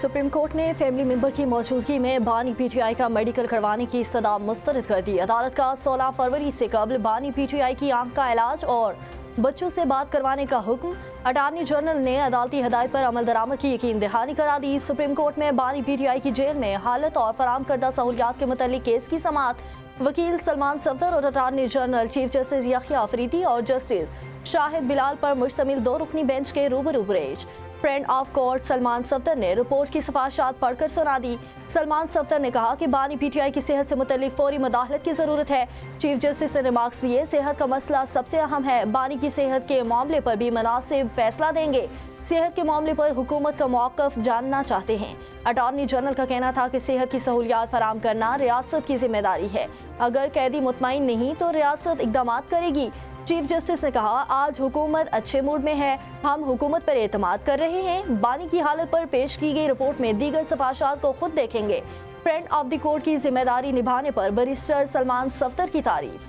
Supreme court ने family member की मौजूदगी में बानी पीटीआई का मेडिकल करवाने की इस्तदा मुस्तरद कर दी। अदालत का 16 फरवरी से कबल बानी पीटीआई की आंख का इलाज और बच्चों से बात करवाने का हुक्म। अटार्नी जनरल ने अदालती हदायत पर अमल दरामद की यकीन दहानी करा दी। सुप्रीम कोर्ट में बानी पीटीआई की जेल में हालत और फराम करदा सहूलियात के मुतालिक केस की समाअत वकील सलमान सफदर और attorney general chief justice Yahya Afridi और जस्टिस शाहिद बिलाल पर मुश्तमिल 2 रुकनी बेंच के रूबरू पेश। Friend of court Salman Safdar ने रिपोर्ट की सिफारिशात पढ़कर सुना दी। सलमान सफदर ने कहा कि बानी पीटीआई की सेहत से मुतल्लिक फौरी मुदाखलत की ज़रूरत है। चीफ जस्टिस ने रिमार्क्स दिए, सेहत का मसला सबसे अहम है, बानी की सेहत के मामले पर भी मुनासिब फैसला देंगे। सेहत के मामले पर हुकूमत का मौक़िफ़ जानना चाहते हैं। अटॉर्नी जनरल का कहना था कि सेहत की सहूलियात फराम करना रियासत की जिम्मेदारी है, अगर कैदी मुतमईन नहीं तो रियासत इक़दामात करेगी। चीफ जस्टिस ने कहा, आज हुकूमत अच्छे मूड में है, हम हुकूमत पर एतमाद कर रहे हैं। बानी की हालत पर पेश की गई रिपोर्ट में दीगर सिफारिशात को खुद देखेंगे। फ्रेंड ऑफ द कोर्ट की जिम्मेदारी निभाने पर बैरिस्टर सलमान सफदर की तारीफ।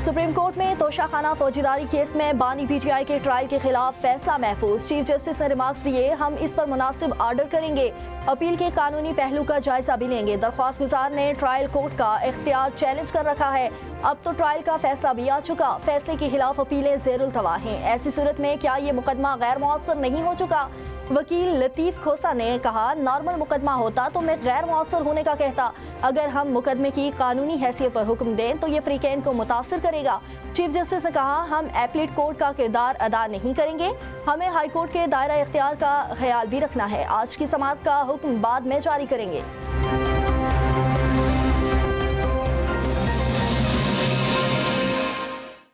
सुप्रीम कोर्ट में तोशाखाना फौजीदारी केस में बानी पीटीआई के ट्रायल के खिलाफ फैसला महफूज। चीफ जस्टिस ने रिमार्क्स दिए, हम इस पर मुनासिब आर्डर करेंगे, अपील के कानूनी पहलू का जायजा भी लेंगे। दरख्वास्त गुजार ने ट्रायल कोर्ट का इख्तियार चैलेंज कर रखा है, अब तो ट्रायल का फैसला भी आ चुका, फैसले के खिलाफ अपीलें ज़ेरुल तवा हैं। ऐसी सूरत में क्या ये मुकदमा गैर मुअस्सर नहीं हो चुका? वकील लतीफ़ खोसा ने कहा, नॉर्मल मुकदमा होता तो मैं गैर मुअस्सर होने का कहता, अगर हम मुकदमे की कानूनी हैसियत पर हुक्म दें तो ये फ्रीकैन को मुतासिर करेगा। चीफ जस्टिस ने कहा, हम एपीलेट कोर्ट का किरदार अदा नहीं करेंगे, हमें हाई कोर्ट के दायरा इख्तियार का ख्याल भी रखना है। आज की समाअत का हुक्म बाद में जारी करेंगे।